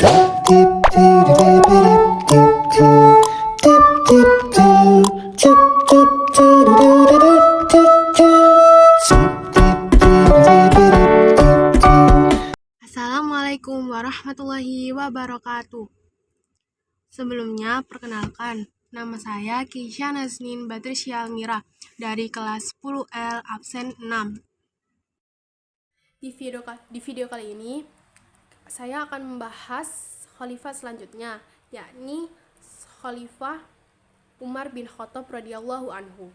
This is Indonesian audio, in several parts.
Assalamualaikum warahmatullahi wabarakatuh. Sebelumnya, perkenalkan, nama saya Keisha Nasnin Batrisya Almira dari kelas 10L absen 6. Di video kali ini, saya akan membahas khalifah selanjutnya, yakni Khalifah Umar bin Khattab radhiyallahu anhu.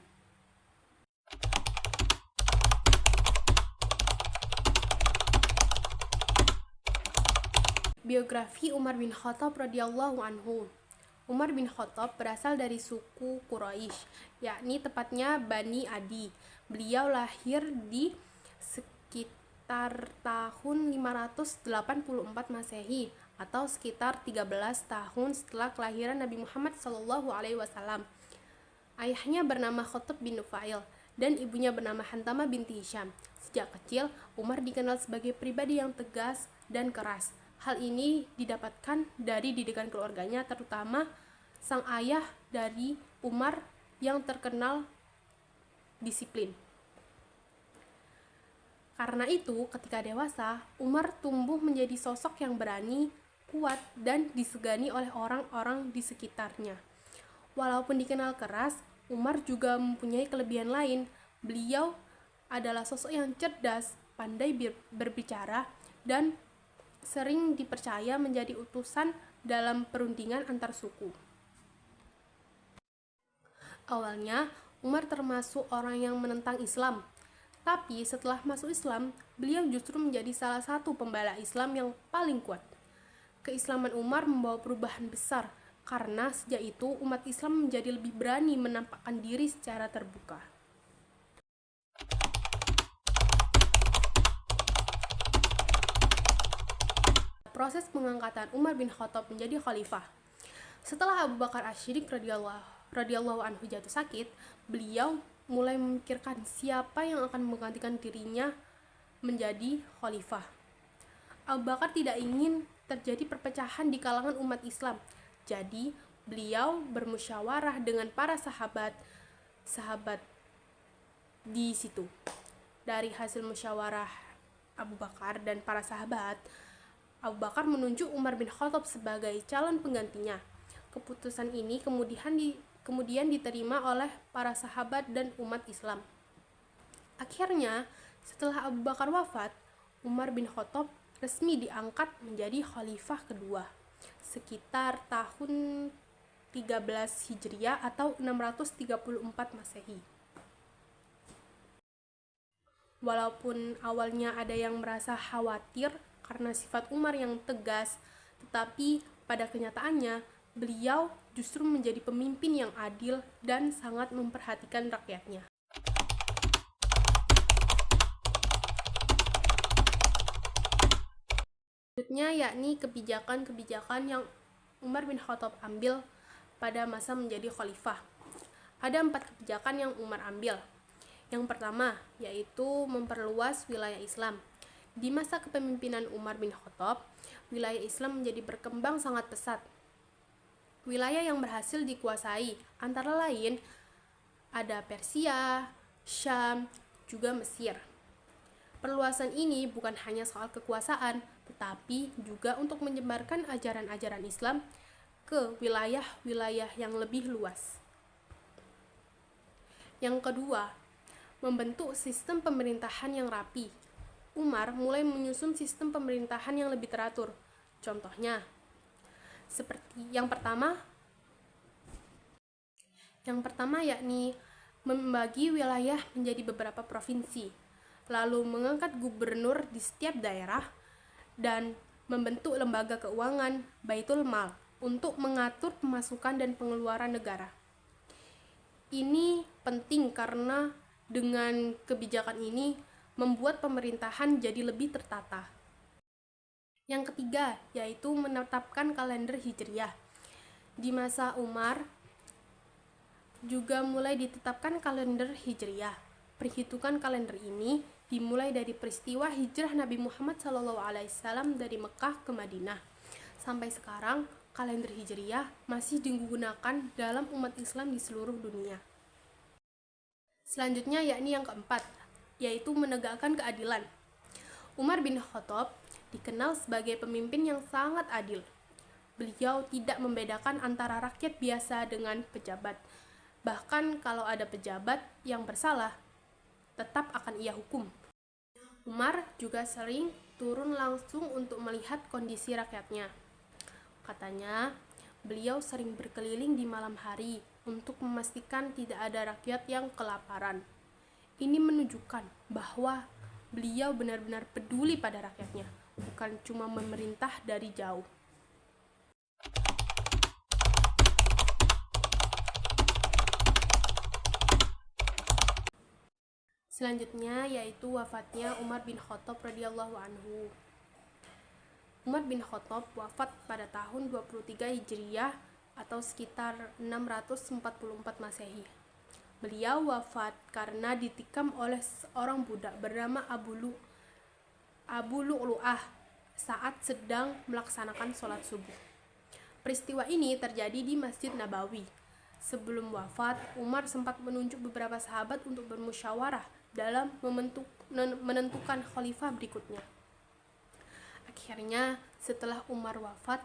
Biografi Umar bin Khattab radhiyallahu anhu. Umar bin Khattab berasal dari suku Quraisy, yakni tepatnya Bani Adi. Beliau lahir di sekitar tahun 584 Masehi atau sekitar 13 tahun setelah kelahiran Nabi Muhammad SAW. Ayahnya bernama Khattab bin Nufail dan ibunya bernama Hantamah binti Hisham. Sejak kecil, Umar dikenal sebagai pribadi yang tegas dan keras. Hal ini didapatkan dari didikan keluarganya, terutama sang ayah dari Umar yang terkenal disiplin. Karena itu, ketika dewasa, Umar tumbuh menjadi sosok yang berani, kuat, dan disegani oleh orang-orang di sekitarnya. Walaupun dikenal keras, Umar juga mempunyai kelebihan lain. Beliau adalah sosok yang cerdas, pandai berbicara, dan sering dipercaya menjadi utusan dalam perundingan antar suku. Awalnya, Umar termasuk orang yang menentang Islam. Tapi setelah masuk Islam, beliau justru menjadi salah satu pembela Islam yang paling kuat. Keislaman Umar membawa perubahan besar, karena sejak itu umat Islam menjadi lebih berani menampakkan diri secara terbuka. Proses pengangkatan Umar bin Khattab menjadi khalifah. Setelah Abu Bakar Asy-Siddiq radhiyallahu anhu jatuh sakit, beliau mulai memikirkan siapa yang akan menggantikan dirinya menjadi khalifah. Abu Bakar tidak ingin terjadi perpecahan di kalangan umat Islam. Jadi, beliau bermusyawarah dengan para sahabat di situ. Dari hasil musyawarah Abu Bakar dan para sahabat, Abu Bakar menunjuk Umar bin Khattab sebagai calon penggantinya. Keputusan ini kemudian diterima oleh para sahabat dan umat Islam. Akhirnya, setelah Abu Bakar wafat, Umar bin Khattab resmi diangkat menjadi khalifah kedua, sekitar tahun 13 Hijriah atau 634 Masehi. Walaupun awalnya ada yang merasa khawatir karena sifat Umar yang tegas, tetapi pada kenyataannya beliau justru menjadi pemimpin yang adil dan sangat memperhatikan rakyatnya. Selanjutnya yakni kebijakan-kebijakan yang Umar bin Khattab ambil pada masa menjadi khalifah. Ada 4 kebijakan yang Umar ambil. Yang pertama yaitu memperluas wilayah Islam. Di masa kepemimpinan Umar bin Khattab, wilayah Islam menjadi berkembang sangat pesat. Wilayah yang berhasil dikuasai antara lain ada Persia, Syam, juga Mesir. Perluasan ini bukan hanya soal kekuasaan, tetapi juga untuk menyebarkan ajaran-ajaran Islam ke wilayah-wilayah yang lebih luas. Yang kedua, membentuk sistem pemerintahan yang rapi. Umar mulai menyusun sistem pemerintahan yang lebih teratur. Contohnya, seperti yang pertama yakni membagi wilayah menjadi beberapa provinsi, lalu mengangkat gubernur di setiap daerah, dan membentuk lembaga keuangan Baitul Mal untuk mengatur pemasukan dan pengeluaran negara. Ini penting karena dengan kebijakan ini membuat pemerintahan jadi lebih tertata. Yang ketiga yaitu menetapkan kalender Hijriah. Di masa Umar juga mulai ditetapkan kalender Hijriah. Perhitungan kalender ini dimulai dari peristiwa hijrah Nabi Muhammad SAW dari Mekah ke Madinah. Sampai sekarang, kalender Hijriyah masih digunakan dalam umat Islam di seluruh dunia. Selanjutnya yakni yang keempat, yaitu menegakkan keadilan. Umar bin Khattab dikenal sebagai pemimpin yang sangat adil. Beliau tidak membedakan antara rakyat biasa dengan pejabat. Bahkan kalau ada pejabat yang bersalah, tetap akan ia hukum. Umar juga sering turun langsung untuk melihat kondisi rakyatnya. Katanya, beliau sering berkeliling di malam hari untuk memastikan tidak ada rakyat yang kelaparan. Ini menunjukkan bahwa beliau benar-benar peduli pada rakyatnya, bukan cuma memerintah dari jauh. Selanjutnya yaitu wafatnya Umar bin Khattab radhiyallahu anhu. Umar bin Khattab wafat pada tahun 23 Hijriyah atau sekitar 644 Masehi. Beliau wafat karena ditikam oleh seorang budak bernama Abu Lu'lu'ah saat sedang melaksanakan sholat subuh. Peristiwa ini terjadi di Masjid Nabawi. Sebelum wafat, Umar sempat menunjuk beberapa sahabat untuk bermusyawarah dalam menentukan khalifah berikutnya. Akhirnya, setelah Umar wafat,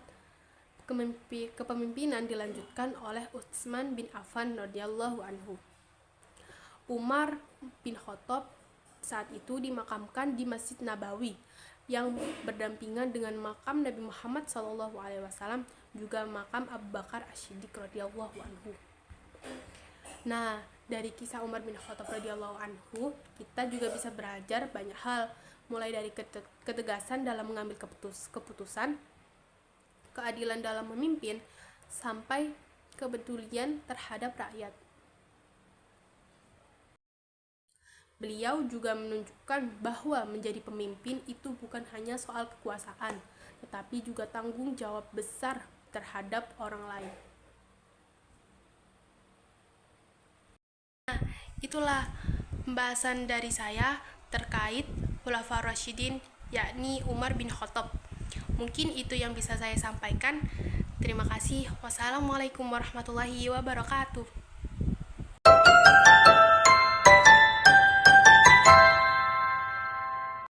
kepemimpinan dilanjutkan oleh Utsman bin Affan radhiyallahu anhu. Umar bin Khattab saat itu dimakamkan di Masjid Nabawi yang berdampingan dengan makam Nabi Muhammad SAW, juga makam Abu Bakar As-Siddiq radhiyallahu anhu. Nah, dari kisah Umar bin Khattab radhiyallahu anhu, kita juga bisa belajar banyak hal, mulai dari ketegasan dalam mengambil keputusan, keadilan dalam memimpin, sampai kepedulian terhadap rakyat. Beliau juga menunjukkan bahwa menjadi pemimpin itu bukan hanya soal kekuasaan, tetapi juga tanggung jawab besar terhadap orang lain. Nah, itulah pembahasan dari saya terkait Khulafaur Rasyidin, yakni Umar bin Khattab. Mungkin itu yang bisa saya sampaikan. Terima kasih. Wassalamualaikum warahmatullahi wabarakatuh.